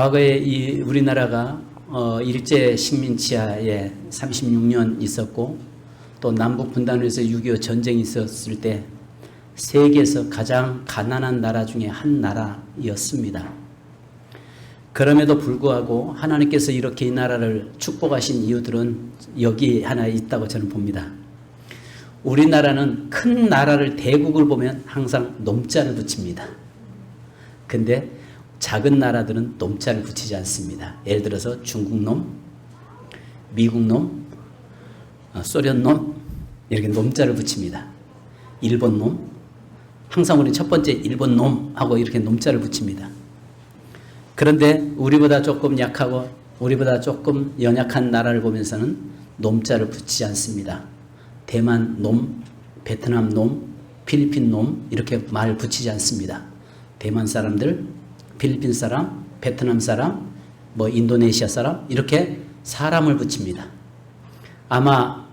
과거에 이 우리나라가 일제 식민지하에 36년 있었고 또 남북 분단에서 6.25 전쟁이 있었을 때 세계에서 가장 가난한 나라 중에 한 나라였습니다. 그럼에도 불구하고 하나님께서 이렇게 이 나라를 축복하신 이유들은 여기 하나 있다고 저는 봅니다. 우리나라는 큰 나라를 대국을 보면 항상 놈자를 붙입니다. 근데 작은 나라들은 놈자를 붙이지 않습니다. 예를 들어서 중국놈, 미국놈, 소련놈 이렇게 놈자를 붙입니다. 일본놈, 항상 우리 첫 번째 일본놈하고 이렇게 놈자를 붙입니다. 그런데 우리보다 조금 약하고 우리보다 조금 연약한 나라를 보면서는 놈자를 붙이지 않습니다. 대만 놈, 베트남 놈, 필리핀 놈 이렇게 말 붙이지 않습니다. 대만 사람들, 필리핀 사람, 베트남 사람, 인도네시아 사람 이렇게 사람을 붙입니다. 아마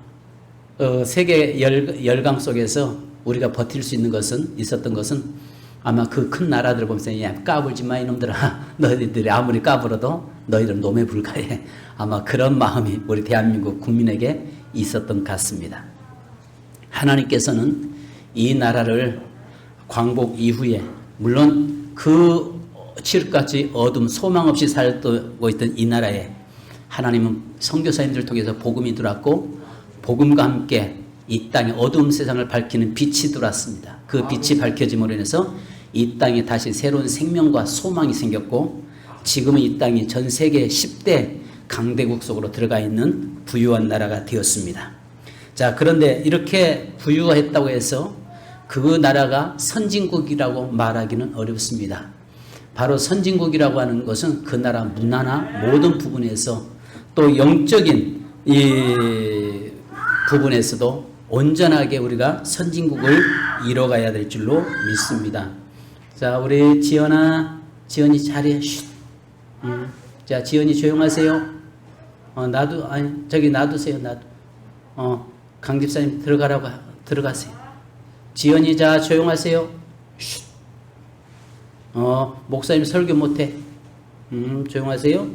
세계 열강 속에서 우리가 버틸 수 있는 있었던 것은 아마 그 큰 나라들을 보면서 야 까불지 마 이놈들아 너희들이 아무리 까불어도 너희들은 놈에 불과해. 아마 그런 마음이 우리 대한민국 국민에게 있었던 것 같습니다. 하나님께서는 이 나라를 광복 이후에 물론 그 칠흑같이 어둠 소망 없이 살고 있던 이 나라에 하나님은 선교사님들을 통해서 복음이 들어왔고 복음과 함께 이 땅의 어두운 세상을 밝히는 빛이 들어왔습니다. 그 빛이 밝혀짐으로 인해서 이 땅에 다시 새로운 생명과 소망이 생겼고 지금은 이 땅이 전 세계 10대 강대국 속으로 들어가 있는 부유한 나라가 되었습니다. 자, 그런데 이렇게 부유했다고 해서 그 나라가 선진국이라고 말하기는 어렵습니다. 바로 선진국이라고 하는 것은 그 나라 문화나 모든 부분에서 또 영적인 이 부분에서도 온전하게 우리가 선진국을 이뤄가야 될 줄로 믿습니다. 자, 우리 지연이 자리에 쉿. 자, 지연이 조용하세요. 저기 놔두세요. 강 집사님 들어가세요. 지연이 자 조용하세요. 쉿. 목사님 설교 못해. 조용하세요.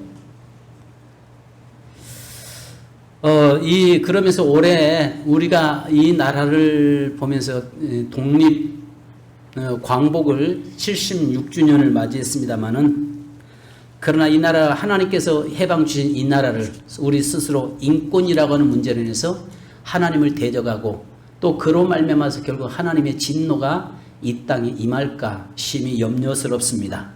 그러면서 올해 우리가 이 나라를 보면서 독립 광복을 76주년을 맞이했습니다마는 그러나 이 나라 하나님께서 해방 주신 이 나라를 우리 스스로 인권이라고 하는 문제로 인해서 하나님을 대적하고 또 그로 말미암아서 결국 하나님의 진노가 이 땅에 임할까 심히 염려스럽습니다.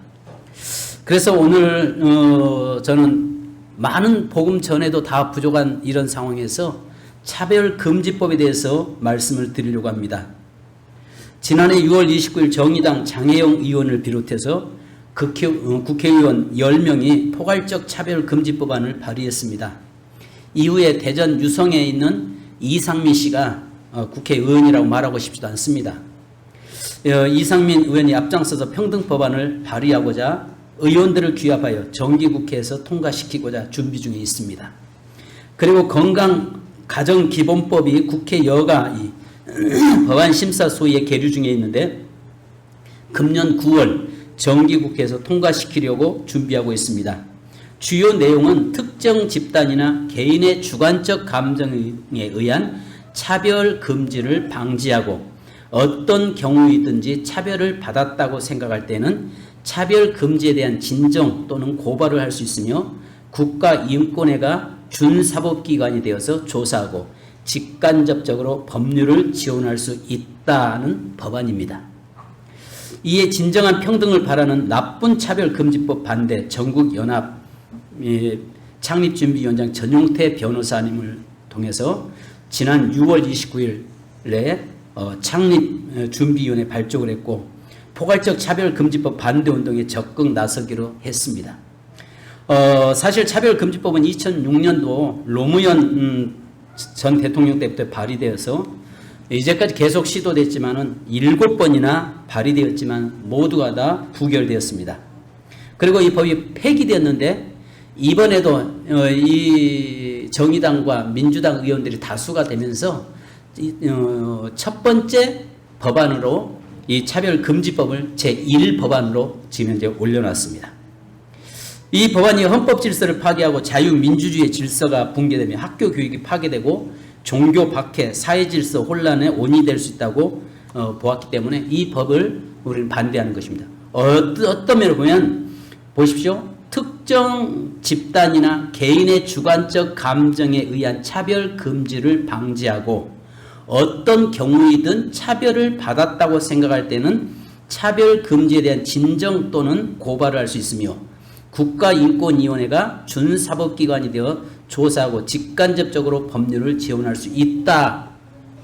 그래서 오늘 저는 많은 복음 전에도 다 부족한 이런 상황에서 차별금지법에 대해서 말씀을 드리려고 합니다. 지난해 6월 29일 정의당 장혜영 의원을 비롯해서 국회의원 10명이 포괄적 차별금지법안을 발의했습니다. 이후에 대전 유성에 있는 이상민 씨가 국회의원이라고 말하고 싶지도 않습니다. 이상민 의원이 앞장서서 평등법안을 발의하고자 의원들을 규합하여 정기국회에서 통과시키고자 준비 중에 있습니다. 그리고 건강가정기본법이 국회 여가 법안 심사 소위에 계류 중에 있는데 금년 9월 정기국회에서 통과시키려고 준비하고 있습니다. 주요 내용은 특정 집단이나 개인의 주관적 감정에 의한 차별 금지를 방지하고 어떤 경우이든지 차별을 받았다고 생각할 때는 차별 금지에 대한 진정 또는 고발을 할 수 있으며 국가인권회가 준사법기관이 되어서 조사하고 직간접적으로 법률을 지원할 수 있다는 법안입니다. 이에 진정한 평등을 바라는 나쁜 차별금지법 반대 전국연합 창립준비위원장 전용태 변호사님을 통해서 지난 6월 29일에 창립준비위원회 발족을 했고 포괄적 차별금지법 반대운동에 적극 나서기로 했습니다. 사실 차별금지법은 2006년도 노무현 전 대통령 때부터 발의되어서 이제까지 계속 시도됐지만은 7번이나 발의되었지만 모두가 다 부결되었습니다. 그리고 이 법이 폐기되었는데 이번에도 이 정의당과 민주당 의원들이 다수가 되면서 첫 번째 법안으로 이 차별금지법을 제1법안으로 지금 현재 올려놨습니다. 이 법안이 헌법 질서를 파괴하고 자유민주주의 질서가 붕괴되며 학교 교육이 파괴되고 종교 박해, 사회 질서 혼란에 원인이 될 수 있다고 보았기 때문에 이 법을 우리는 반대하는 것입니다. 어떤 면으로 보면 보십시오. 특정 집단이나 개인의 주관적 감정에 의한 차별 금지를 방지하고 어떤 경우이든 차별을 받았다고 생각할 때는 차별 금지에 대한 진정 또는 고발을 할 수 있으며 국가인권위원회가 준사법기관이 되어 조사하고 직간접적으로 법률을 지원할 수 있다.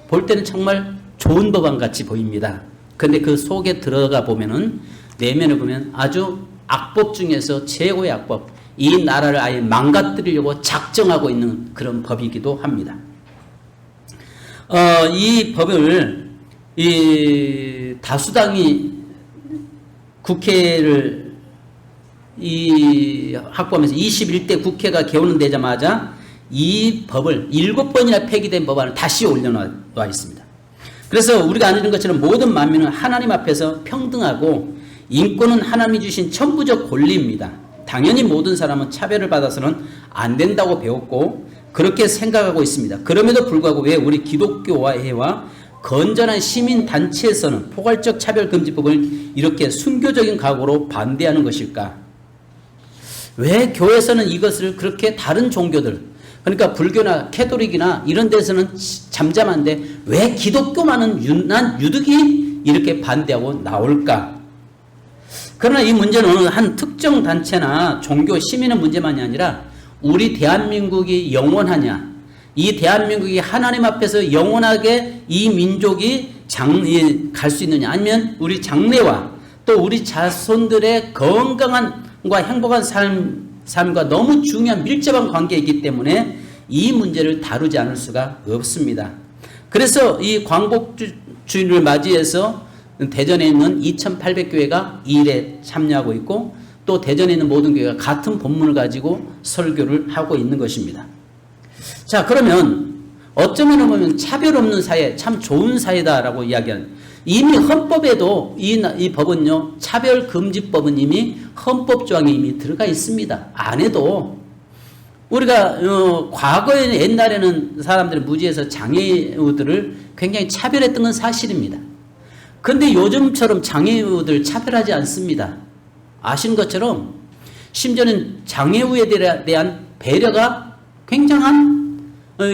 볼 때는 정말 좋은 법안 같이 보입니다. 그런데 그 속에 들어가 보면은 내면을 보면 아주 악법 중에서 최고의 악법, 이 나라를 아예 망가뜨리려고 작정하고 있는 그런 법이기도 합니다. 이 법을 이 다수당이 국회를 이 확보하면서 21대 국회가 개원되자마자 이 법을 7번이나 폐기된 법안을 다시 올려놓아 있습니다. 그래서 우리가 아는 것처럼 모든 만민은 하나님 앞에서 평등하고 인권은 하나님이 주신 천부적 권리입니다. 당연히 모든 사람은 차별을 받아서는 안 된다고 배웠고 그렇게 생각하고 있습니다. 그럼에도 불구하고 왜 우리 기독교화해와 건전한 시민단체에서는 포괄적 차별금지법을 이렇게 순교적인 각오로 반대하는 것일까? 왜 교회에서는 이것을 그렇게 다른 종교들, 그러니까 불교나 캐톨릭이나 이런 데서는 잠잠한데 왜 기독교만은 유독이 이렇게 반대하고 나올까? 그러나 이 문제는 어느 한 특정 단체나 종교 시민의 문제만이 아니라 우리 대한민국이 영원하냐, 이 대한민국이 하나님 앞에서 영원하게 이 민족이 갈 수 있느냐, 아니면 우리 장래와 또 우리 자손들의 건강한과 행복한 삶과 너무 중요한 밀접한 관계이기 때문에 이 문제를 다루지 않을 수가 없습니다. 그래서 이 광복주의를 맞이해서 대전에 있는 2800교회가 이 일에 참여하고 있고 또 대전에 있는 모든 교회가 같은 본문을 가지고 설교를 하고 있는 것입니다. 자, 그러면 어쩌면 보면 차별 없는 사회, 참 좋은 사회다라고 이야기하는, 이미 헌법에도 이 법은요, 차별금지법은 이미 헌법 조항에 이미 들어가 있습니다. 안 해도 우리가 과거에는 옛날에는 사람들이 무지해서 장애우들을 굉장히 차별했던 건 사실입니다. 근데 요즘처럼 장애우들 차별하지 않습니다. 아시는 것처럼 심지어는 장애우에 대한 배려가 굉장한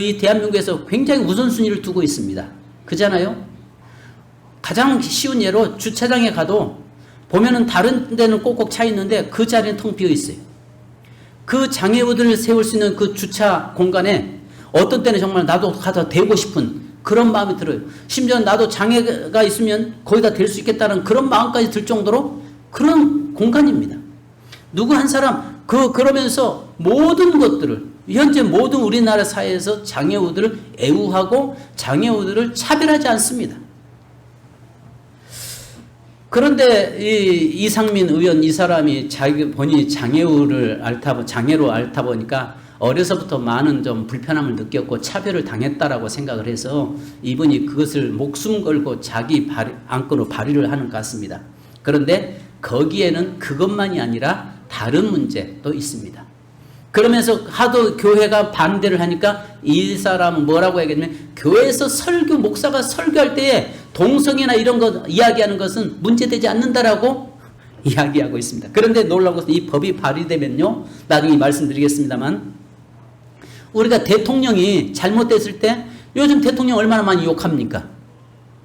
이 대한민국에서 굉장히 우선순위를 두고 있습니다. 그잖아요? 가장 쉬운 예로 주차장에 가도 보면은 다른 데는 꼭꼭 차 있는데 그 자리는 텅 비어 있어요. 그 장애우들을 세울 수 있는 그 주차 공간에 어떤 때는 정말 나도 가서 대고 싶은 그런 마음이 들어요. 심지어 나도 장애가 있으면 거기다 댈 수 있겠다는 그런 마음까지 들 정도로 그런 공간입니다. 누구 한 사람 그러면서 모든 것들을 현재 모든 우리나라 사회에서 장애우들을 애우하고 장애우들을 차별하지 않습니다. 그런데 이상민 의원 이 사람이 본인이 장애로 앓다 보니까 어려서부터 많은 좀 불편함을 느꼈고 차별을 당했다라고 생각을 해서 이분이 그것을 목숨 걸고 자기 안건으로 발의를 하는 것 같습니다. 그런데 거기에는 그것만이 아니라 다른 문제도 있습니다. 그러면서 하도 교회가 반대를 하니까 이 사람은 뭐라고 하겠냐면 교회에서 목사가 설교할 때에 동성애나 이런 거 이야기하는 것은 문제되지 않는다라고 이야기하고 있습니다. 그런데 놀라운 것은 이 법이 발의되면요, 나중에 말씀드리겠습니다만 우리가 대통령이 잘못됐을 때 요즘 대통령 얼마나 많이 욕합니까?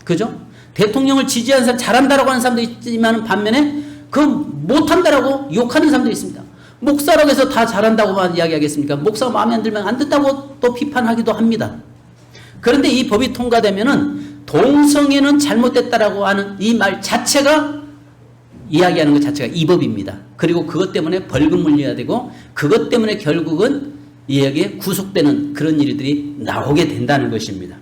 그죠? 대통령을 지지하는 사람, 잘한다라고 하는 사람도 있지만 반면에 그 못한다라고 욕하는 사람도 있습니다. 목사라고 해서 다 잘한다고만 이야기하겠습니까? 목사가 마음에 안 들면 안 된다고 또 비판하기도 합니다. 그런데 이 법이 통과되면은 동성애는 잘못됐다라고 하는 이 말 자체가 이야기하는 것 자체가 이 법입니다. 그리고 그것 때문에 벌금 물려야 되고 그것 때문에 결국은 여기에 구속되는 그런 일들이 나오게 된다는 것입니다.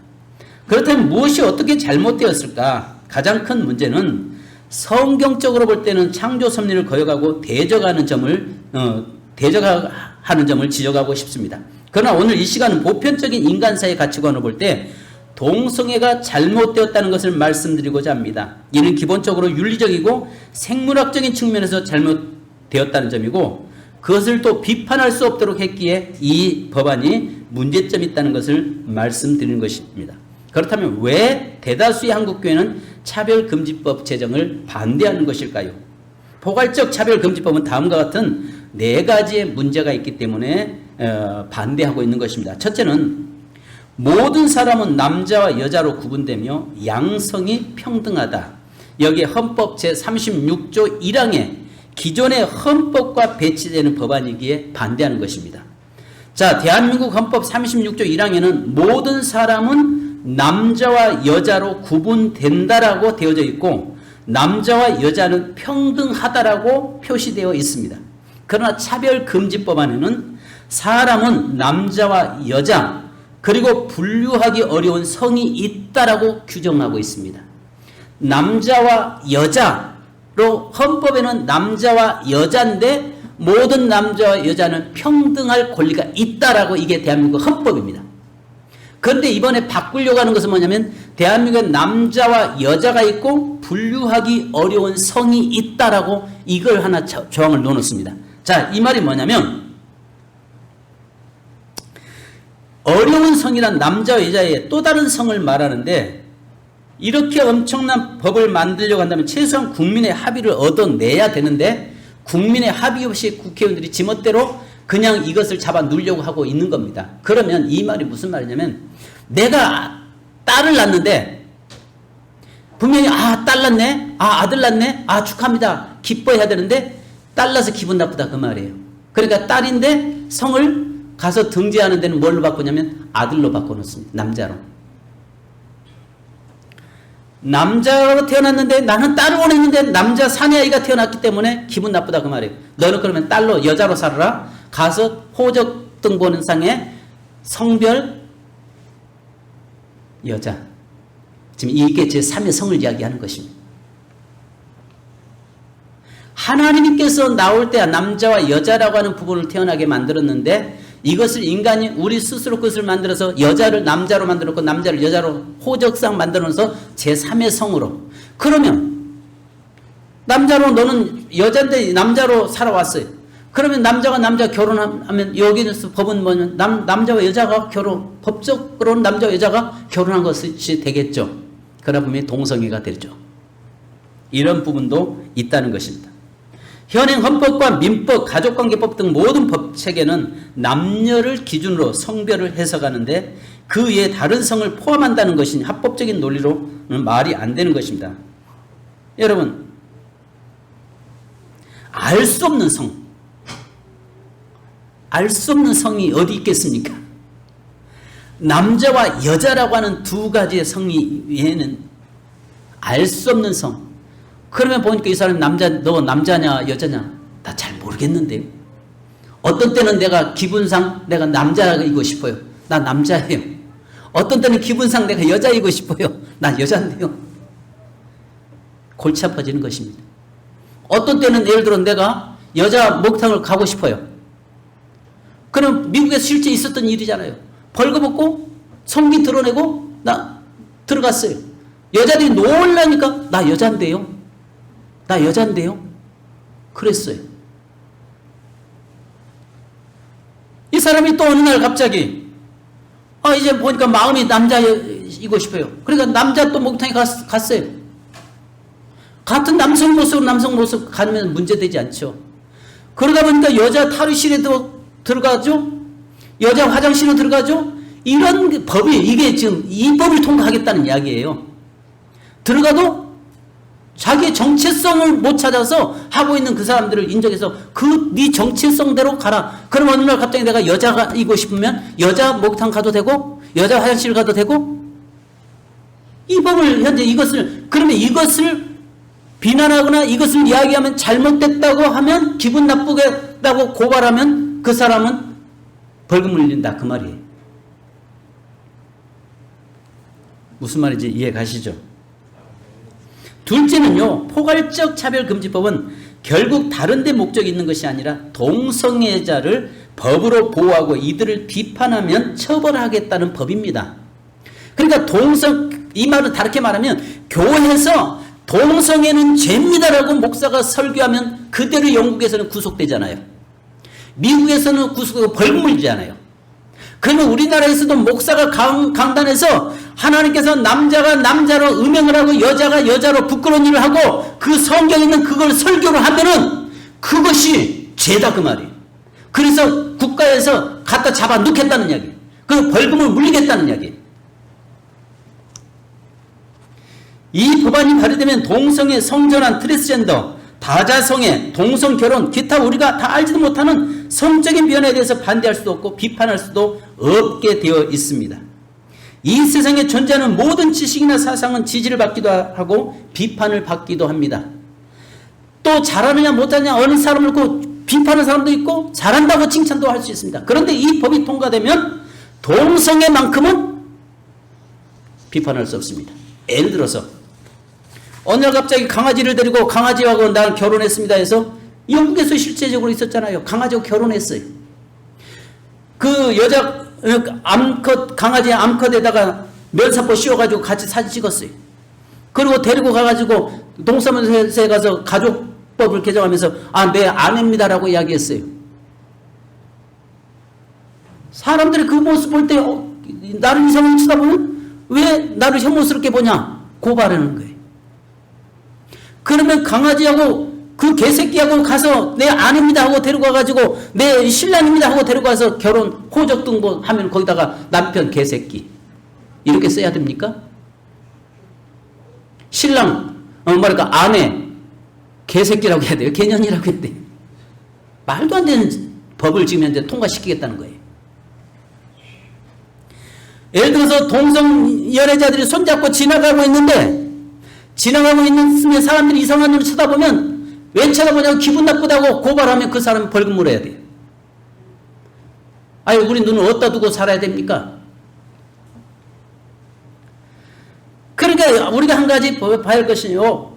그렇다면 무엇이 어떻게 잘못되었을까? 가장 큰 문제는 성경적으로 볼 때는 창조 섭리를 거역하고 대적하는 점을 지적하고 싶습니다. 그러나 오늘 이 시간은 보편적인 인간사의 가치관을 볼 때 동성애가 잘못되었다는 것을 말씀드리고자 합니다. 이는 기본적으로 윤리적이고 생물학적인 측면에서 잘못되었다는 점이고 그것을 또 비판할 수 없도록 했기에 이 법안이 문제점이 있다는 것을 말씀드리는 것입니다. 그렇다면 왜 대다수의 한국교회는 차별금지법 제정을 반대하는 것일까요? 포괄적 차별금지법은 다음과 같은 4가지의 문제가 있기 때문에 반대하고 있는 것입니다. 첫째는 모든 사람은 남자와 여자로 구분되며 양성이 평등하다. 여기에 헌법 제36조 1항에 기존의 헌법과 배치되는 법안이기에 반대하는 것입니다. 자, 대한민국 헌법 36조 1항에는 모든 사람은 남자와 여자로 구분된다라고 되어져 있고 남자와 여자는 평등하다라고 표시되어 있습니다. 그러나 차별금지법안에는 사람은 남자와 여자 그리고 분류하기 어려운 성이 있다라고 규정하고 있습니다. 남자와 여자로 헌법에는 남자와 여자인데 모든 남자와 여자는 평등할 권리가 있다라고 이게 대한민국 헌법입니다. 그런데 이번에 바꾸려고 하는 것은 뭐냐면 대한민국에 남자와 여자가 있고 분류하기 어려운 성이 있다라고 이걸 하나 조항을 넣어놓습니다. 자, 이 말이 뭐냐면 어려운 성이란 남자와 여자의 또 다른 성을 말하는데 이렇게 엄청난 법을 만들려고 한다면 최소한 국민의 합의를 얻어내야 되는데 국민의 합의 없이 국회의원들이 지멋대로 그냥 이것을 잡아 누르려고 하고 있는 겁니다. 그러면 이 말이 무슨 말이냐면 내가 딸을 낳는데 분명히 딸 낳네, 아들 낳네, 축하합니다, 기뻐해야 되는데 딸 낳아서 기분 나쁘다 그 말이에요. 그러니까 딸인데 성을 가서 등재하는 데는 뭘로 바꾸냐면 아들로 바꿔놓습니다. 남자로. 남자로 태어났는데 나는 딸을 원했는데 남자 사내아이가 태어났기 때문에 기분 나쁘다 그 말이에요. 너는 그러면 딸로 여자로 살아라. 가서 호적 등본상에 성별 여자. 지금 이게 제3의 성을 이야기하는 것입니다. 하나님께서 나올 때 남자와 여자라고 하는 부분을 태어나게 만들었는데 이것을 인간이 우리 스스로 그것을 만들어서 여자를 남자로 만들었고 남자를 여자로 호적상 만들어서 제3의 성으로. 그러면 남자로 너는 여자인데 남자로 살아왔어요. 그러면 남자가 남자 결혼하면 여기는 법은 뭐냐면 남자와 여자가 법적으로는 남자와 여자가 결혼한 것이 되겠죠. 그러다 보면 동성애가 되죠. 이런 부분도 있다는 것입니다. 현행 헌법과 민법, 가족관계법 등 모든 법 체계는 남녀를 기준으로 성별을 해석하는데 그 외에 다른 성을 포함한다는 것이 합법적인 논리로는 말이 안 되는 것입니다. 여러분, 알 수 없는 성, 알 수 없는 성이 어디 있겠습니까? 남자와 여자라고 하는 두 가지의 성이 외에는 알 수 없는 성. 그러면 보니까 이 사람이 너 남자냐 여자냐 나 잘 모르겠는데요. 어떤 때는 내가 기분상 내가 남자이고 싶어요. 나 남자예요. 어떤 때는 기분상 내가 여자이고 싶어요. 나 여자인데요. 골치 아파지는 것입니다. 어떤 때는 예를 들어 내가 여자 목욕탕을 가고 싶어요. 그럼 미국에서 실제 있었던 일이잖아요. 벌거벗고 성기 드러내고 나 들어갔어요. 여자들이 놀라니까 나 여잔데요. 나 여잔데요. 그랬어요. 이 사람이 또 어느 날 갑자기 이제 보니까 마음이 남자이고 싶어요. 그러니까 남자 또 목욕탕에 갔어요. 같은 남성 모습 가면 문제되지 않죠. 그러다 보니까 여자 탈의실에도 들어가죠. 여자 화장실로 들어가죠. 이런 법이 이게 지금 이 법을 통과하겠다는 이야기예요. 들어가도 자기의 정체성을 못 찾아서 하고 있는 그 사람들을 인정해서 네 정체성대로 가라. 그럼 어느 날 갑자기 내가 여자이고 싶으면 여자 목욕탕 가도 되고 여자 화장실 가도 되고 이 법을 현재 그러면 이것을 비난하거나 이것을 이야기하면 잘못됐다고 하면 기분 나쁘겠다고 고발하면 그 사람은 벌금 물린다 그 말이에요. 무슨 말인지 이해 가시죠? 둘째는요, 포괄적 차별금지법은 결국 다른 데 목적이 있는 것이 아니라 동성애자를 법으로 보호하고 이들을 비판하면 처벌하겠다는 법입니다. 그러니까 이 말은 다르게 말하면 교회에서 동성애는 죄입니다라고 목사가 설교하면 그대로 영국에서는 구속되잖아요. 미국에서는 벌금 물잖아요. 그러면 우리나라에서도 목사가 강단에서 하나님께서 남자가 남자로 음행을 하고 여자가 여자로 부끄러운 일을 하고 그 성경에 있는 그걸 설교를 하면은 그것이 죄다 그 말이에요. 그래서 국가에서 갖다 잡아 넣겠다는 이야기예요. 그 벌금을 물리겠다는 이야기예요. 이 법안이 발의되면 동성애, 성전환, 트랜스젠더, 다자성애, 동성결혼, 기타 우리가 다 알지도 못하는 성적인 변화에 대해서 반대할 수도 없고 비판할 수도 없게 되어 있습니다. 이 세상에 존재하는 모든 지식이나 사상은 지지를 받기도 하고 비판을 받기도 합니다. 또 잘하느냐 못하느냐 어느 사람을 비판하는 사람도 있고 잘한다고 칭찬도 할 수 있습니다. 그런데 이 법이 통과되면 동성애만큼은 비판할 수 없습니다. 예를 들어서 어느 날 갑자기 강아지를 데리고 강아지하고 난 결혼했습니다 해서 영국에서 실제적으로 있었잖아요. 강아지하고 결혼했어요. 그 여자 강아지 암컷에다가 면사포 씌워가지고 같이 사진 찍었어요. 그리고 데리고 가가지고 동사무소에 가서 가족법을 개정하면서 내 아내입니다라고 이야기했어요. 사람들이 그 모습 볼 때 나를 이상하게 쳐다보면 왜 나를 혐오스럽게 보냐 고발하는 거예요. 그러면 강아지하고 그 개새끼하고 가서 내 아내입니다 하고 데리고 가가지고 내 신랑입니다 하고 데리고 가서 결혼 호적등본 하면 거기다가 남편 개새끼 이렇게 써야 됩니까? 신랑 뭐랄까 아내 개새끼라고 해야 돼요? 개년이라고 해야 돼요? 말도 안 되는 법을 지금 현재 통과시키겠다는 거예요. 예를 들어서 동성 연애자들이 손잡고 지나가고 있는데 지나가고 있는 사람들이 이상한 눈을 쳐다보면 왜 쳐다보냐고 기분 나쁘다고 고발하면 그 사람은 벌금 물어야 돼요. 아니 우리 눈을 어디다 두고 살아야 됩니까? 그러니까 우리가 한 가지 봐야 할 것이요.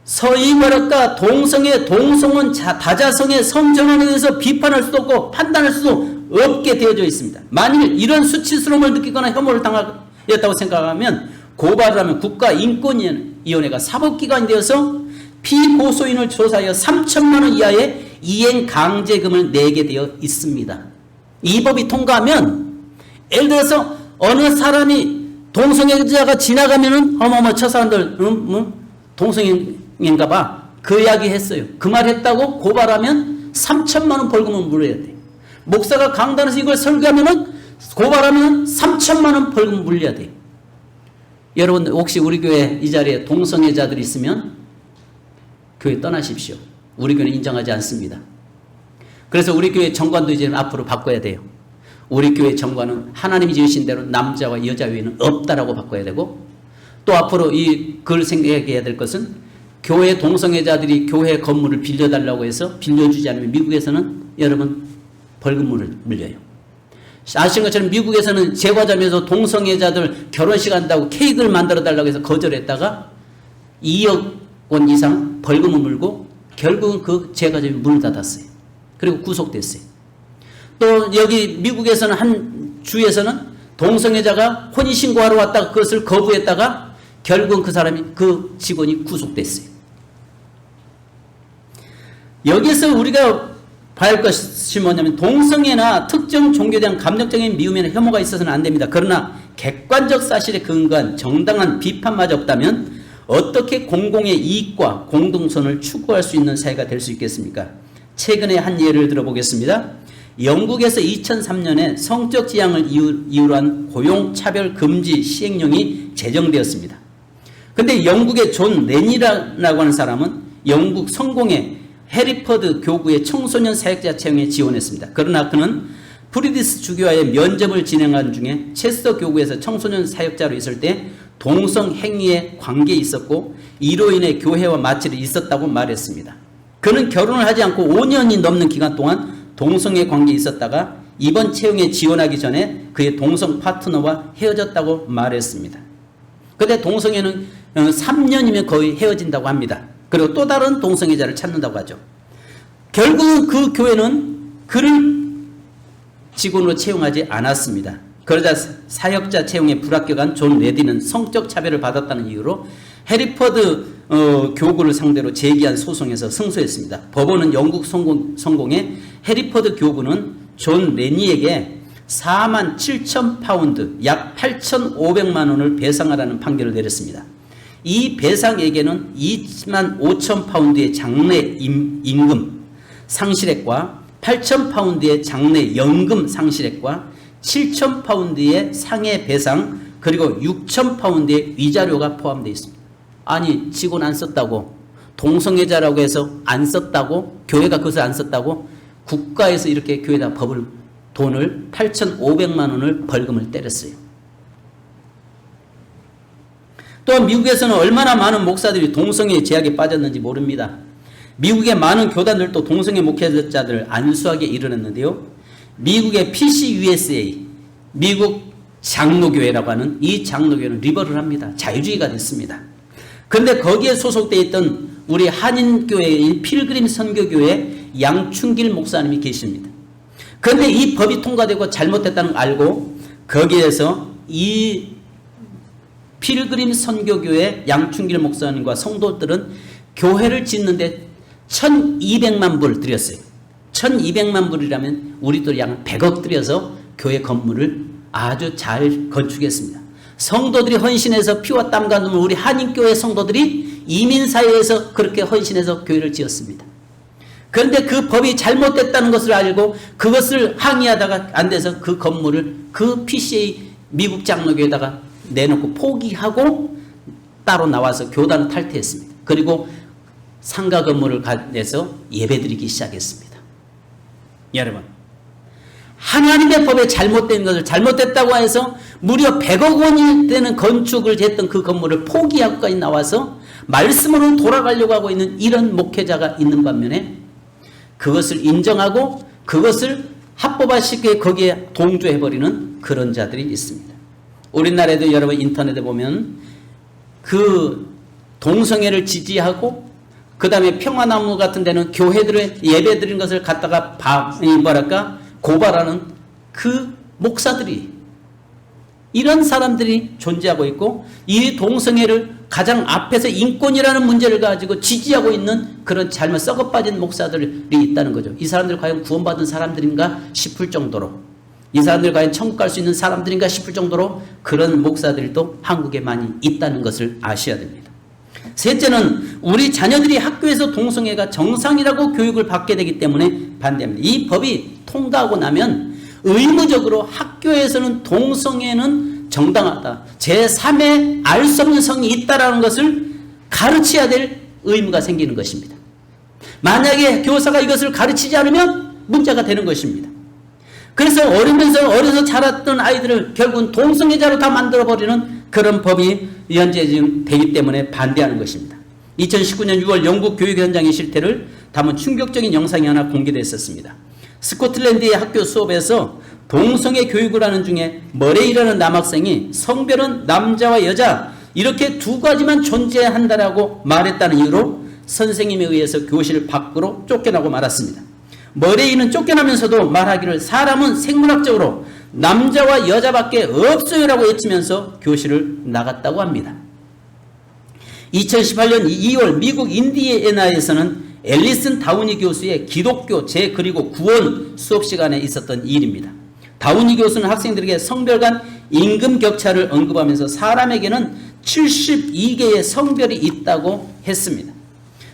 서희 뭐랄까 동성애, 동성혼, 다자성애, 성전환에 대해서 비판할 수도 없고 판단할 수도 없게 되어져 있습니다. 만일 이런 수치스러움을 느끼거나 혐오를 당하였다고 생각하면 고발을 하면 국가인권위원회가 사법기관이 되어서 피고소인을 조사하여 3천만 원 이하의 이행 강제금을 내게 되어 있습니다. 이 법이 통과하면 예를 들어서 어느 사람이 동성애자가 지나가면은 어머머 저 사람들 동성애인가 봐 그 이야기 했어요. 그 말 했다고 고발하면 3천만 원 벌금을 물어야 돼요. 목사가 강단에서 이걸 설교하면은 고발하면 3천만 원 벌금 물려야 돼요. 여러분 혹시 우리 교회 이 자리에 동성애자들이 있으면 교회 떠나십시오. 우리 교회는 인정하지 않습니다. 그래서 우리 교회 정관도 이제 앞으로 바꿔야 돼요. 우리 교회 정관은 하나님이 지으신 대로 남자와 여자 외에는 없다라고 바꿔야 되고 또 앞으로 그걸 생각해야 될 것은 교회 동성애자들이 교회 건물을 빌려달라고 해서 빌려주지 않으면 미국에서는 여러분 벌금을 물려요. 아시는 것처럼 미국에서는 제과점에서 동성애자들 결혼식 한다고 케이크를 만들어 달라고 해서 거절했다가 2억 원 이상 벌금을 물고 결국은 그 제과점이 문을 닫았어요. 그리고 구속됐어요. 또 여기 미국에서는 한 주에서는 동성애자가 혼인신고하러 왔다가 그것을 거부했다가 결국은 그 직원이 구속됐어요. 여기서 우리가 봐야 할 것이 뭐냐면 동성애나 특정 종교에 대한 감정적인 미움이나 혐오가 있어서는 안 됩니다. 그러나 객관적 사실에 근거한 정당한 비판마저 없다면 어떻게 공공의 이익과 공동선을 추구할 수 있는 사회가 될 수 있겠습니까? 최근에 한 예를 들어보겠습니다. 영국에서 2003년에 성적 지향을 이유로 한 고용차별 금지 시행령이 제정되었습니다. 근데 영국의 존 렌이라고 하는 사람은 영국 성공의 해리퍼드 교구의 청소년 사역자 채용에 지원했습니다. 그러나 그는 프리디스 주교와의 면접을 진행하는 중에 체스터 교구에서 청소년 사역자로 있을 때 동성 행위에 관계에 있었고 이로 인해 교회와 마찰이 있었다고 말했습니다. 그는 결혼을 하지 않고 5년이 넘는 기간 동안 동성애 관계에 있었다가 이번 채용에 지원하기 전에 그의 동성 파트너와 헤어졌다고 말했습니다. 그런데 동성애는 3년이면 거의 헤어진다고 합니다. 그리고 또 다른 동성애자를 찾는다고 하죠. 결국은 그 교회는 그를 직원으로 채용하지 않았습니다. 그러자 사역자 채용에 불합격한 존 레디는 성적 차별을 받았다는 이유로 해리퍼드 교구를 상대로 제기한 소송에서 승소했습니다. 법원은 영국 성공의 해리퍼드 교구는 존 레니에게 4만 7천 파운드 약 8,500만 원을 배상하라는 판결을 내렸습니다. 이 배상액에는 2만 5천 파운드의 장래 임금 상실액과 8천 파운드의 장래 연금 상실액과 7천 파운드의 상해 배상 그리고 6천 파운드의 위자료가 포함되어 있습니다. 아니 직원 안 썼다고 동성애자라고 해서 안 썼다고 교회가 그것을 안 썼다고 국가에서 이렇게 교회에다 돈을 8,500만 원을 벌금을 때렸어요. 또한 미국에서는 얼마나 많은 목사들이 동성애 제약에 빠졌는지 모릅니다. 미국의 많은 교단들도 동성애 목회자들을 안수하게 이르렀는데요. 미국의 PCUSA, 미국 장로교회라고 하는 이 장로교회는 리버럴합니다. 자유주의가 됐습니다. 그런데 거기에 소속되어 있던 우리 한인교회인 필그림 선교교회 양충길 목사님이 계십니다. 그런데 이 법이 통과되고 잘못됐다는 걸 알고 거기에서 이 필그림 선교교회 양충길 목사님과 성도들은 교회를 짓는데 1,200만 불 들였어요. 1,200만 불이라면 우리도 약 100억 들여서 교회 건물을 아주 잘 건축했습니다. 성도들이 헌신해서 피와 땀과 눈물 우리 한인교회 성도들이 이민사회에서 그렇게 헌신해서 교회를 지었습니다. 그런데 그 법이 잘못됐다는 것을 알고 그것을 항의하다가 안 돼서 그 건물을 그 PCA 미국 장로교에다가 내놓고 포기하고 따로 나와서 교단을 탈퇴했습니다. 그리고 상가 건물을 내서 예배드리기 시작했습니다. 여러분, 하나님의 법에 잘못된 것을 잘못됐다고 해서 무려 100억 원이 되는 건축을 했던 그 건물을 포기하고까지 나와서 말씀으로 돌아가려고 하고 있는 이런 목회자가 있는 반면에 그것을 인정하고 그것을 합법화시켜 거기에 동조해버리는 그런 자들이 있습니다. 우리나라에도 여러분 인터넷에 보면 그 동성애를 지지하고 그 다음에 평화나무 같은 데는 교회들의 예배 드린 것을 갖다가 고발하는 그 목사들이 이런 사람들이 존재하고 있고 이 동성애를 가장 앞에서 인권이라는 문제를 가지고 지지하고 있는 그런 잘못 썩어빠진 목사들이 있다는 거죠. 이 사람들 과연 구원받은 사람들인가 싶을 정도로 이 사람들 과연 천국 갈 수 있는 사람들인가 싶을 정도로 그런 목사들도 한국에 많이 있다는 것을 아셔야 됩니다. 셋째는 우리 자녀들이 학교에서 동성애가 정상이라고 교육을 받게 되기 때문에 반대합니다. 이 법이 통과하고 나면 의무적으로 학교에서는 동성애는 정당하다. 제3의 알 수 없는 성이 있다라는 것을 가르쳐야 될 의무가 생기는 것입니다. 만약에 교사가 이것을 가르치지 않으면 문제가 되는 것입니다. 그래서 어려서 자랐던 아이들을 결국은 동성애자로 다 만들어버리는 그런 법이 현재 지금 되기 때문에 반대하는 것입니다. 2019년 6월 영국 교육 현장의 실태를 담은 충격적인 영상이 하나 공개됐었습니다. 스코틀랜드의 학교 수업에서 동성애 교육을 하는 중에 머레이라는 남학생이 성별은 남자와 여자 이렇게 두 가지만 존재한다라고 말했다는 이유로 선생님에 의해서 교실 밖으로 쫓겨나고 말았습니다. 머레이는 쫓겨나면서도 말하기를 사람은 생물학적으로 남자와 여자밖에 없어요라고 외치면서 교실을 나갔다고 합니다. 2018년 2월 미국 인디애나에서는 앨리슨 다우니 교수의 기독교 제 그리고 구원 수업 시간에 있었던 일입니다. 다우니 교수는 학생들에게 성별 간 임금 격차를 언급하면서 사람에게는 72개의 성별이 있다고 했습니다.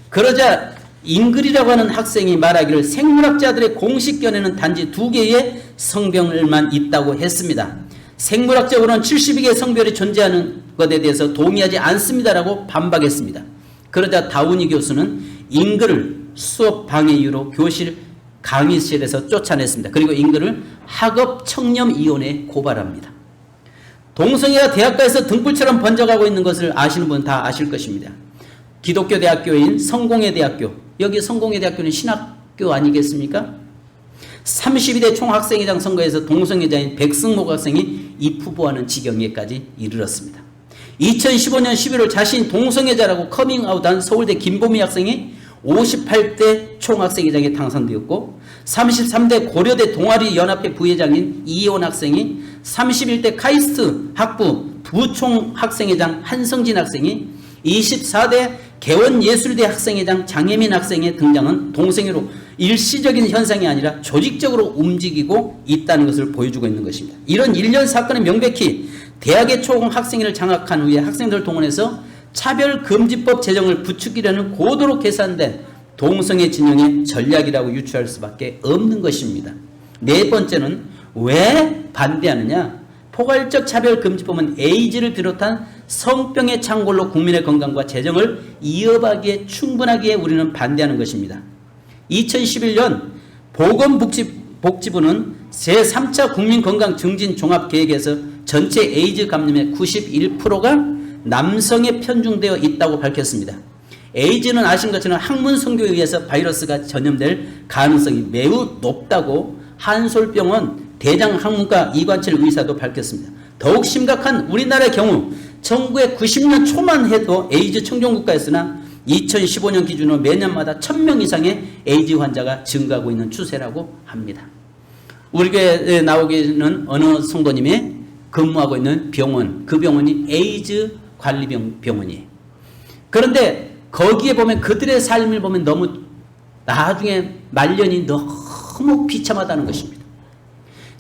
그러자 잉글이라고 하는 학생이 말하기를 생물학자들의 공식 견해는 단지 2개의 성별만 있다고 했습니다. 생물학적으로는 72개의 성별이 존재하는 것에 대해서 동의하지 않습니다라고 반박했습니다. 그러자 다우니 교수는 잉글을 수업 방해 이유로 교실 강의실에서 쫓아냈습니다. 그리고 잉글을 학업 청렴위원회에 고발합니다. 동성애가 대학가에서 등불처럼 번져가고 있는 것을 아시는 분 다 아실 것입니다. 기독교 대학교인 성공회 대학교, 여기 성공회 대학교는 신학교 아니겠습니까? 32대 총학생회장 선거에서 동성애자인 백승목 학생이 입후보하는 지경에까지 이르렀습니다. 2015년 11월 자신 동성애자라고 커밍아웃한 서울대 김보미 학생이 58대 총학생회장에 당선되었고 33대 고려대 동아리 연합회 부회장인 이혜원 학생이 31대 카이스트 학부 부총학생회장 한성진 학생이 24대 개원예술대 학생회장 장혜민 학생의 등장은 동성애로 일시적인 현상이 아니라 조직적으로 움직이고 있다는 것을 보여주고 있는 것입니다. 이런 일련 사건은 명백히 대학의 초공 학생회를 장악한 후에 학생들을 동원해서 차별금지법 제정을 부추기려는 고도로 계산된 동성애 진영의 전략이라고 유추할 수밖에 없는 것입니다. 네 번째는 왜 반대하느냐? 포괄적 차별금지법은 에이즈를 비롯한 성병의 창궐로 국민의 건강과 재정을 이어가기에 충분하기에 우리는 반대하는 것입니다. 2011년 보건복지부는 제3차 국민건강증진종합계획에서 전체 에이즈 감염의 91%가 남성에 편중되어 있다고 밝혔습니다. 에이즈는 아신 것처럼 항문 성교에 의해서 바이러스가 전염될 가능성이 매우 높다고 한솔병원 대장학문과 이관철 의사도 밝혔습니다. 더욱 심각한 우리나라의 경우 1990년 초만 해도 에이즈 청정국가였으나 2015년 기준으로 매년마다 1000명 이상의 에이즈 환자가 증가하고 있는 추세라고 합니다. 우리 교회에 나오기는 어느 성도님이 근무하고 있는 병원, 그 병원이 에이즈 관리병원이에요. 그런데 거기에 보면 그들의 삶을 보면 너무 나중에 말년이 너무 비참하다는 것입니다.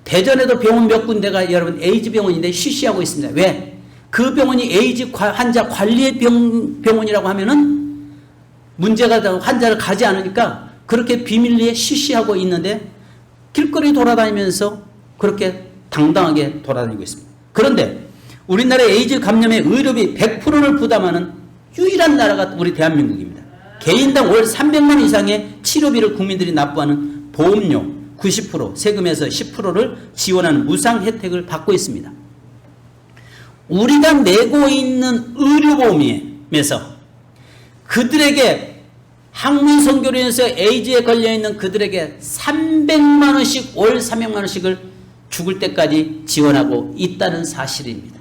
대전에도 병원 몇 군데가 여러분 에이즈 병원인데 쉬쉬하고 있습니다. 왜? 그 병원이 에이즈 환자 관리의 병원이라고 하면은 문제가 되고 환자를 가지 않으니까 그렇게 비밀리에 쉬쉬하고 있는데 길거리 돌아다니면서 그렇게 당당하게 돌아다니고 있습니다. 그런데 우리나라의 에이즈 감염의 의료비 100%를 부담하는 유일한 나라가 우리 대한민국입니다. 개인당 월 300만 이상의 치료비를 국민들이 납부하는 보험료 90%, 세금에서 10%를 지원하는 무상 혜택을 받고 있습니다. 우리가 내고 있는 의료보험에서 그들에게 항문성교로 인해서 에이즈에 걸려있는 그들에게 300만 원씩 월 300만 원씩을 죽을 때까지 지원하고 있다는 사실입니다.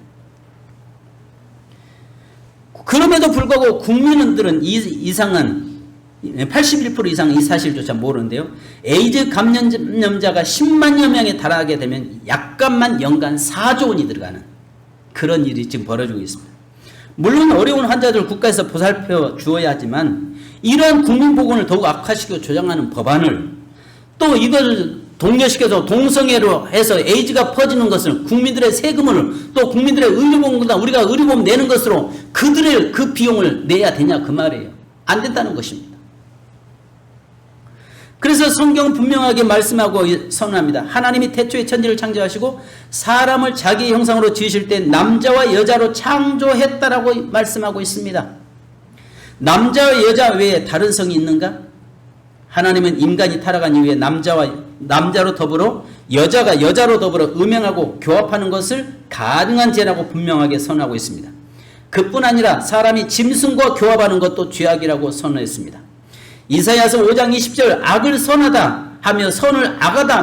그럼에도 불구하고 국민들은 이상은 81% 이상 이 사실조차 모르는데요. 에이즈 감염자가 10만여 명에 달하게 되면 약값만 연간 4조 원이 들어가는 그런 일이 지금 벌어지고 있습니다. 물론 어려운 환자들 국가에서 보살펴 주어야 하지만 이러한 국민보건을 더욱 악화시키고 조장하는 법안을 또 이걸 독려시켜서 동성애로 해서 에이즈가 퍼지는 것을 국민들의 세금을 또 국민들의 의료보험보다 우리가 의료보험 내는 것으로 그들의 그 비용을 내야 되냐 그 말이에요. 안 된다는 것입니다. 그래서 성경은 분명하게 말씀하고 선언합니다. 하나님이 태초에 천지를 창조하시고 사람을 자기 형상으로 지으실 때 남자와 여자로 창조했다라고 말씀하고 있습니다. 남자와 여자 외에 다른 성이 있는가? 하나님은 인간이 타락한 이후에 남자로 더불어 여자가 여자로 더불어 음행하고 교합하는 것을 가능한 죄라고 분명하게 선언하고 있습니다. 그뿐 아니라 사람이 짐승과 교합하는 것도 죄악이라고 선언했습니다. 이사야서 5장 20절 악을 선하다 하며 선을 악하다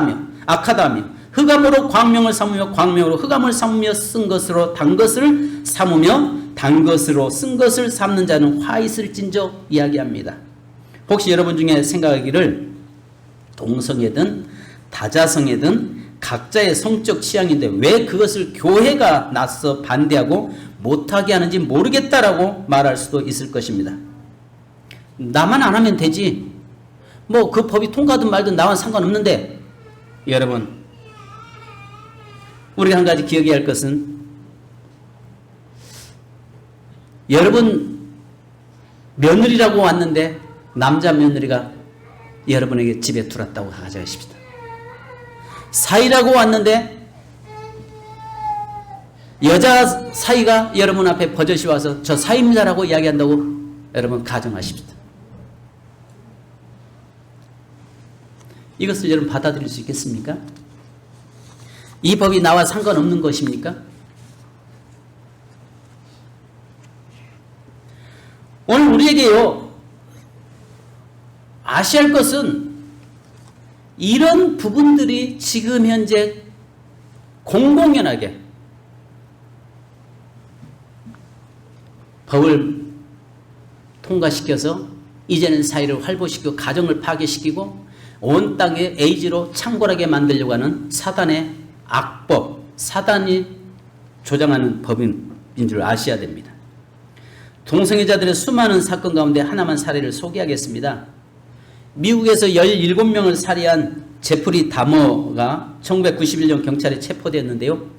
하며 흑암으로 광명을 삼으며 광명으로 흑암을 삼으며 쓴 것으로 단 것을 삼으며 단 것으로 쓴 것을 삼는 자는 화 있을진저 이야기합니다. 혹시 여러분 중에 생각하기를 동성애든 다자성애든 각자의 성적 취향인데 왜 그것을 교회가 나서 반대하고 못하게 하는지 모르겠다라고 말할 수도 있을 것입니다. 나만 안 하면 되지. 뭐 그 법이 통과든 말든 나와 상관없는데 여러분 우리가 한 가지 기억해야 할 것은 여러분 며느리라고 왔는데 남자 며느리가 여러분에게 집에 들어왔다고 가져가십시다. 사이라고 왔는데 여자 사이가 여러분 앞에 버젓이 와서 저 사이입니다라고 이야기한다고 여러분 가정하십시다. 이것을 여러분 받아들일 수 있겠습니까? 이 법이 나와 상관없는 것입니까? 오늘 우리에게요 아셔야 할 것은 이런 부분들이 지금 현재 공공연하게 법을 통과시켜서 이제는 사회를 활보시키고 가정을 파괴시키고 온 땅에 에이즈로 창궐하게 만들려고 하는 사단의 악법, 사단이 조장하는 법인 줄 아셔야 됩니다. 동성애자들의 수많은 사건 가운데 하나만 사례를 소개하겠습니다. 미국에서 17명을 살해한 제프리 다머가 1991년 경찰에 체포되었는데요.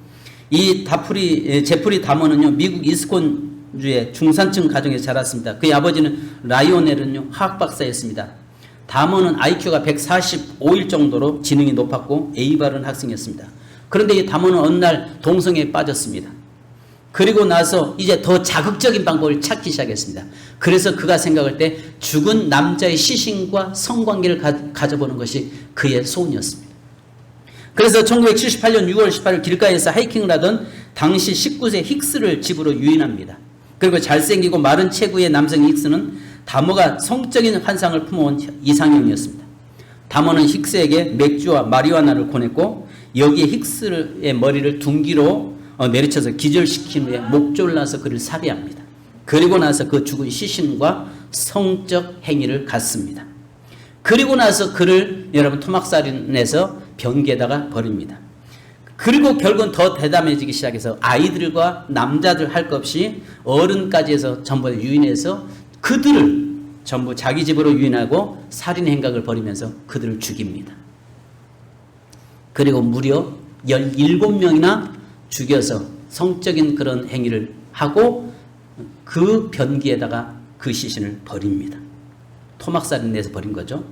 이 제프리 다머는요, 미국 이스콘주의 중산층 가정에 자랐습니다. 그의 아버지는 라이오넬은요, 화학 박사였습니다. 다머는 IQ가 145일 정도로 지능이 높았고 A 바른 학생이었습니다. 그런데 이 다머는 어느 날 동성애에 빠졌습니다. 그리고 나서 이제 더 자극적인 방법을 찾기 시작했습니다. 그래서 그가 생각할 때 죽은 남자의 시신과 성관계를 가져보는 것이 그의 소원이었습니다. 그래서 1978년 6월 18일 길가에서 하이킹을 하던 당시 19세 힉스를 집으로 유인합니다. 그리고 잘생기고 마른 체구의 남성 힉스는 다머가 성적인 환상을 품어온 이상형이었습니다. 다머는 힉스에게 맥주와 마리화나를 권했고 여기에 힉스의 머리를 둔기로 내리쳐서 기절시킨 후에 목 졸라서 그를 살해합니다. 그리고 나서 그 죽은 시신과 성적 행위를 갖습니다. 그리고 나서 그를 여러분 토막살인해서 변기에다가 버립니다. 그리고 결국은 더 대담해지기 시작해서 아이들과 남자들 할 것 없이 어른까지 해서 전부 유인해서 그들을 전부 자기 집으로 유인하고 살인 행각을 벌이면서 그들을 죽입니다. 그리고 무려 17명이나 죽여서 성적인 그런 행위를 하고 그 변기에다가 그 시신을 버립니다. 토막살인 내서 버린 거죠.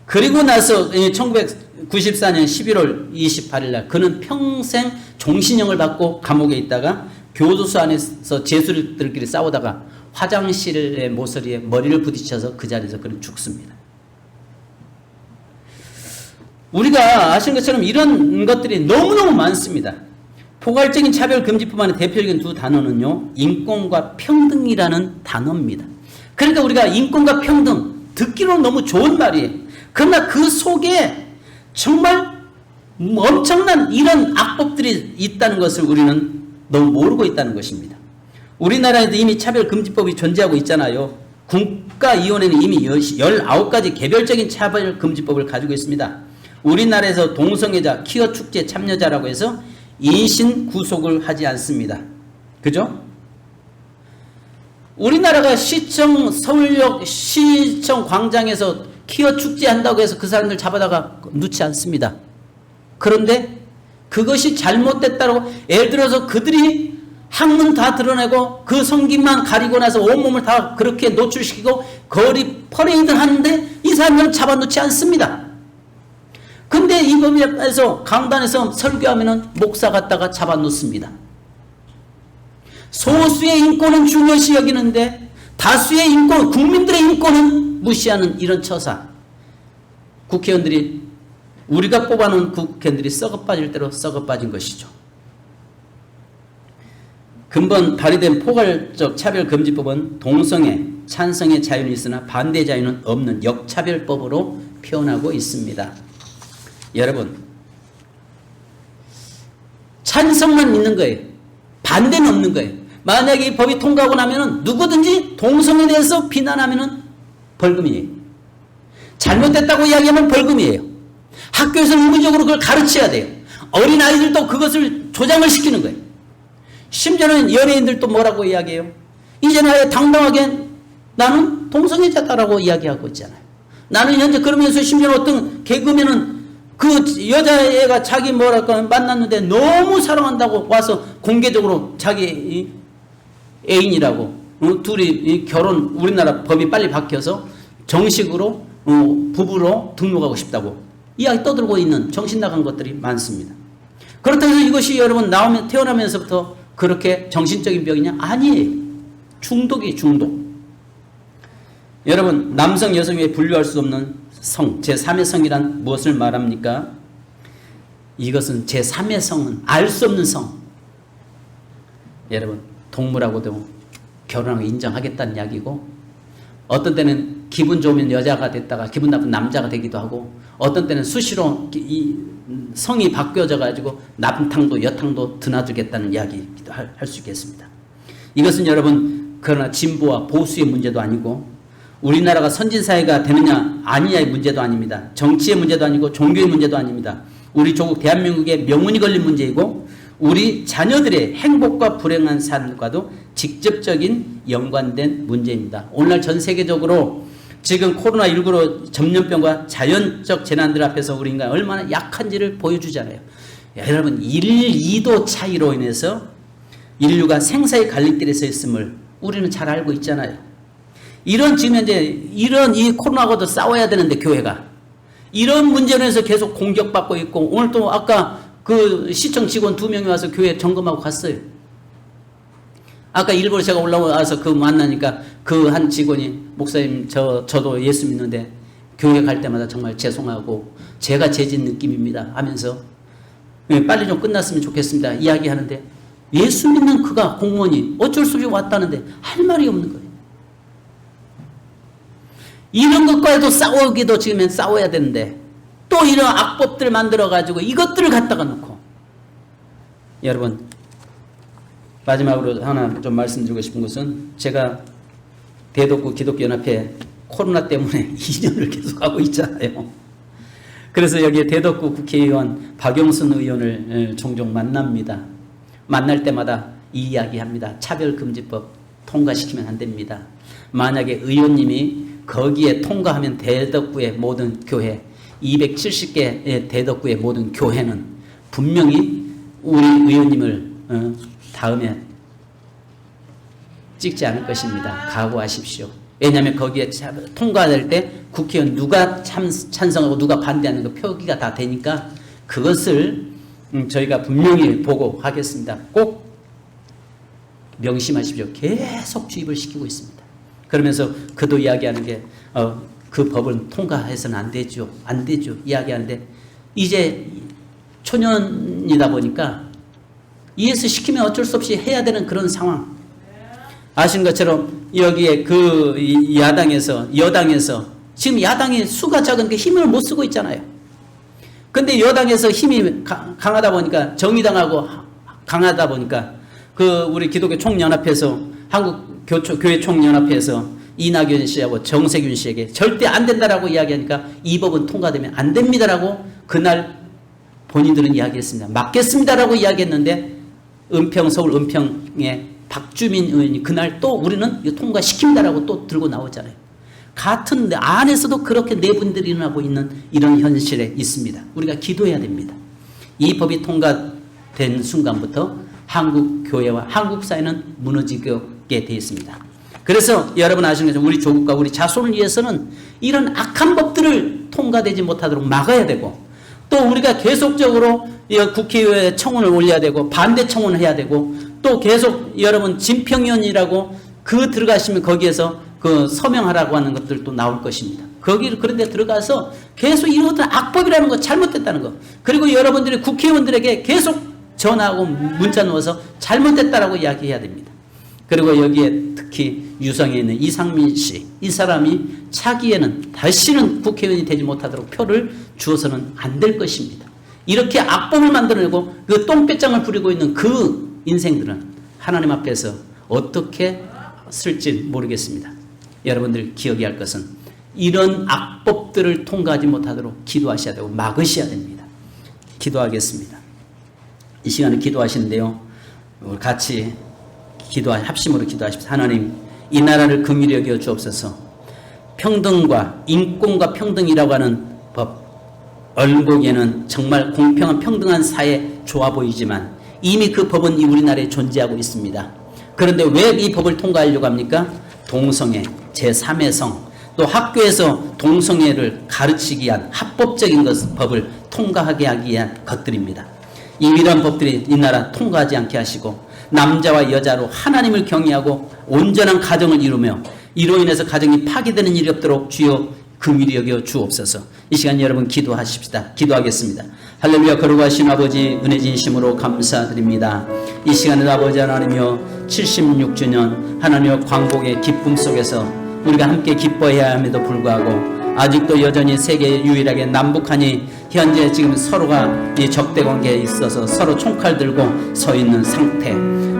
그리고 나서 1994년 11월 28일 날 그는 평생 종신형을 받고 감옥에 있다가 교도소 안에서 죄수들끼리 싸우다가 화장실의 모서리에 머리를 부딪혀서 그 자리에서 그는 죽습니다. 우리가 아시는 것처럼 이런 것들이 너무너무 많습니다. 포괄적인 차별금지법안의 대표적인 두 단어는요, 인권과 평등이라는 단어입니다. 그러니까 우리가 인권과 평등, 듣기로는 너무 좋은 말이에요. 그러나 그 속에 정말 엄청난 이런 악법들이 있다는 것을 우리는 너무 모르고 있다는 것입니다. 우리나라에도 이미 차별금지법이 존재하고 있잖아요. 국가위원회는 이미 19가지 개별적인 차별금지법을 가지고 있습니다. 우리나라에서 동성애자, 퀴어 축제 참여자라고 해서 인신 구속을 하지 않습니다. 그죠? 우리나라가 시청, 서울역 시청 광장에서 퀴어 축제 한다고 해서 그 사람들 잡아다가 놓지 않습니다. 그런데 그것이 잘못됐다고, 예를 들어서 그들이 항문 다 드러내고 그 성기만 가리고 나서 온몸을 다 그렇게 노출시키고 거리 퍼레이드 하는데 이 사람들은 잡아놓지 않습니다. 근데 이 법에서 강단에서 설교하면은 목사 갖다가 잡아놓습니다. 소수의 인권은 중요시 여기는데 다수의 인권, 국민들의 인권은 무시하는 이런 처사. 국회의원들이, 우리가 뽑아놓은 국회의원들이 썩어빠질 대로 썩어빠진 것이죠. 근본 발의된 포괄적 차별금지법은 동성애, 찬성의 자유는 있으나 반대 자유는 없는 역차별법으로 표현하고 있습니다. 여러분, 찬성만 있는 거예요. 반대는 없는 거예요. 만약에 이 법이 통과하고 나면은 누구든지 동성애에 대해서 비난하면은 벌금이에요. 잘못됐다고 이야기하면 벌금이에요. 학교에서 의무적으로 그걸 가르쳐야 돼요. 어린아이들도 그것을 조장을 시키는 거예요. 심지어는 연예인들도 뭐라고 이야기해요? 이제는 아예 당당하게 나는 동성애자다라고 이야기하고 있잖아요. 나는 현재 그러면서 심지어 어떤 개그맨은 그 여자애가 자기 뭐랄까 만났는데 너무 사랑한다고 와서 공개적으로 자기 애인이라고 둘이 결혼, 우리나라 법이 빨리 바뀌어서 정식으로 부부로 등록하고 싶다고 이야기 떠들고 있는 정신 나간 것들이 많습니다. 그렇다고 해서 이것이 여러분 태어나면서부터 그렇게 정신적인 병이냐? 아니에요. 중독이 중독. 여러분, 남성 여성 외에 분류할 수 없는 성, 제3의 성이란 무엇을 말합니까? 이것은 제3의 성은 알 수 없는 성. 여러분, 동물하고도 결혼하고 인정하겠다는 이야기고, 어떤 때는 기분 좋으면 여자가 됐다가 기분 나쁜 남자가 되기도 하고, 어떤 때는 수시로 이 성이 바뀌어져 가지고 남탕도 여탕도 드나들겠다는 이야기도 할 수 있겠습니다. 이것은 여러분, 그러나 진보와 보수의 문제도 아니고 우리나라가 선진사회가 되느냐 아니냐의 문제도 아닙니다. 정치의 문제도 아니고 종교의 문제도 아닙니다. 우리 조국 대한민국의 명운이 걸린 문제이고 우리 자녀들의 행복과 불행한 삶과도 직접적인 연관된 문제입니다. 오늘날 전 세계적으로 지금 코로나19로 전염병과 자연적 재난들 앞에서 우리 인간 얼마나 약한지를 보여주잖아요. 여러분 1, 2도 차이로 인해서 인류가 생사의 갈림길에 서 있음을 우리는 잘 알고 있잖아요. 이런 지금 현재 이런 이 코로나하고도 싸워야 되는데 교회가 이런 문제로 해서 계속 공격받고 있고 오늘 또 아까 그 시청 직원 2명이 와서 교회 점검하고 갔어요. 아까 일부러 제가 올라와서 그 만나니까 그 한 직원이 목사님 저도 예수 믿는데 교회 갈 때마다 정말 죄송하고 제가 죄진 느낌입니다 하면서 빨리 좀 끝났으면 좋겠습니다 이야기하는데 예수 믿는 그가 공무원이 어쩔 수 없이 왔다는데 할 말이 없는 거예요. 이런 것과도 싸우기도 지금 싸워야 되는데 또 이런 악법들 만들어 가지고 이것들을 갖다가 놓고 여러분 마지막으로 하나 좀 말씀드리고 싶은 것은 제가 대덕구 기독교연합회 코로나 때문에 2년을 계속하고 있잖아요. 그래서 여기에 대덕구 국회의원 박영순 의원을 종종 만납니다. 만날 때마다 이 이야기합니다. 차별금지법 통과시키면 안 됩니다. 만약에 의원님이 거기에 통과하면 대덕구의 모든 교회 270개의 대덕구의 모든 교회는 분명히 우리 의원님을 다음에 찍지 않을 것입니다. 각오하십시오. 왜냐하면 거기에 통과될 때 국회의원 누가 찬성하고 누가 반대하는 거 표기가 다 되니까 그것을 저희가 분명히 보고 하겠습니다. 꼭 명심하십시오. 계속 주입을 시키고 있습니다. 그러면서 그도 이야기하는 게 그 법을 통과해서는 안 되죠. 안 되죠. 이야기하는데 이제 초년이다 보니까 ES 시키면 어쩔 수 없이 해야 되는 그런 상황. 아시는 것처럼 여기에 그 여당에서 지금 야당이 수가 작은 게 힘을 못 쓰고 있잖아요. 근데 여당에서 힘이 강하다 보니까 정의당하고 강하다 보니까 그 우리 기독교 총연합회에서 한국교회 총연합회에서 이낙연 씨하고 정세균 씨에게 절대 안 된다라고 이야기하니까 이 법은 통과되면 안 됩니다라고 그날 본인들은 이야기했습니다. 맞겠습니다라고 이야기했는데 서울 은평의 박주민 의원이 그날 또 우리는 이거 통과시킵니다라고 또 들고 나오잖아요. 같은 안에서도 그렇게 내분들이 일어나고 있는 이런 현실에 있습니다. 우리가 기도해야 됩니다. 이 법이 통과된 순간부터 한국 교회와 한국 사회는 무너지게 되어 있습니다. 그래서 여러분 아시는 것처럼 우리 조국과 우리 자손을 위해서는 이런 악한 법들을 통과되지 못하도록 막아야 되고 또 우리가 계속적으로 국회의회 청원을 올려야 되고 반대 청원을 해야 되고 또 계속 여러분 진평위원이라고 그 들어가시면 거기에서 그 서명하라고 하는 것들도 나올 것입니다. 그런데 들어가서 계속 이런 것들 악법이라는 거 잘못됐다는 거 그리고 여러분들이 국회의원들에게 계속 전화하고 문자 넣어서 잘못됐다라고 이야기해야 됩니다. 그리고 여기에 특히 유성에 있는 이상민 씨 이 사람이 차기에는 다시는 국회의원이 되지 못하도록 표를 주어서는 안 될 것입니다. 이렇게 악법을 만들어내고 그 똥배짱을 부리고 있는 그 인생들은 하나님 앞에서 어떻게 쓸지 모르겠습니다. 여러분들 기억해야 할 것은 이런 악법들을 통과하지 못하도록 기도하셔야 되고 막으셔야 됩니다. 기도하겠습니다. 이 시간에 기도하시는데요. 우리 같이 합심으로 기도하십시오. 하나님 이 나라를 긍휼히 여겨 주옵소서. 평등과 인권과 평등이라고 하는 법 얼른 보기에는 정말 공평한 평등한 사회 좋아 보이지만 이미 그 법은 우리나라에 존재하고 있습니다. 그런데 왜 이 법을 통과하려고 합니까? 동성애, 제3의 성, 또 학교에서 동성애를 가르치기 위한 합법적인 법을 통과하게 하기 위한 것들입니다. 이러한 법들이 이 나라 통과하지 않게 하시고 남자와 여자로 하나님을 경외하고 온전한 가정을 이루며 이로 인해서 가정이 파괴되는 일이 없도록 주여 긍휼히 여겨 주옵소서. 이 시간 여러분 기도하십시다. 기도하겠습니다. 할렐루야. 거룩하신 아버지 은혜 진심으로 감사드립니다. 이 시간에 아버지 하나님이여 76주년 하나님의 광복의 기쁨 속에서 우리가 함께 기뻐해야 함에도 불구하고 아직도 여전히 세계 유일하게 남북한이 현재 지금 서로가 이 적대 관계에 있어서 서로 총칼 들고 서 있는 상태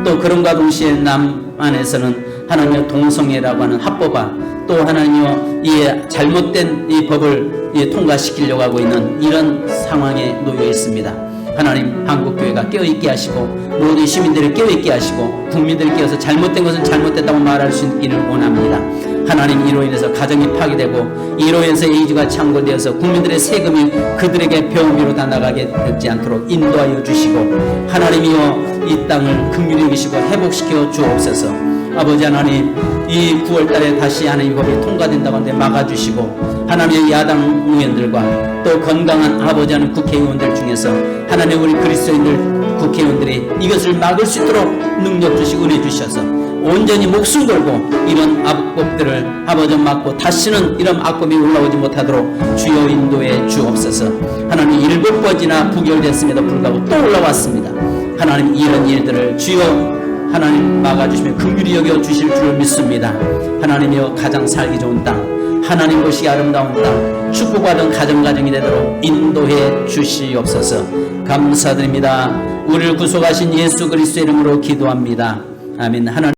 또 그런가 동시에 남한에서는 하나님의 동성애라고 하는 합법화 또 하나님의 이 잘못된 이 법을 통과시키려고 하고 있는 이런 상황에 놓여 있습니다. 하나님 한국교회가 깨어있게 하시고 모든 시민들을 깨어있게 하시고 국민들을 깨어서 잘못된 것은 잘못됐다고 말할 수 있기를 원합니다. 하나님 이로 인해서 가정이 파괴되고 이로 인해서 에이즈가 창궐되어서 국민들의 세금이 그들에게 병으로 다 나가게 되지 않도록 인도하여 주시고 하나님이여 이 땅을 긍휼히 여기시고 회복시켜 주옵소서. 아버지 하나님 이 9월달에 다시 하나님 법이 통과된다고 하는데 막아주시고 하나님의 야당 의원들과 또 건강한 아버지 하는 국회의원들 중에서 하나님 우리 그리스도인들 국회의원들이 이것을 막을 수 있도록 능력 주시고 은혜 주셔서 온전히 목숨 걸고 이런 악법들을 아버지 막고 다시는 이런 악법이 올라오지 못하도록 주여 인도해 주옵소서. 하나님 7번이나 부결됐음에도 불구하고 또 올라왔습니다. 하나님 이런 일들을 주여 하나님 막아주시면 긍휼히 여겨 주실 줄 믿습니다. 하나님이여 가장 살기 좋은 땅 하나님 보시기 아름다운 땅 축복받은 가정이 되도록 인도해 주시옵소서. 감사드립니다. 우리를 구속하신 예수 그리스도의 이름으로 기도합니다. 아멘. 하나님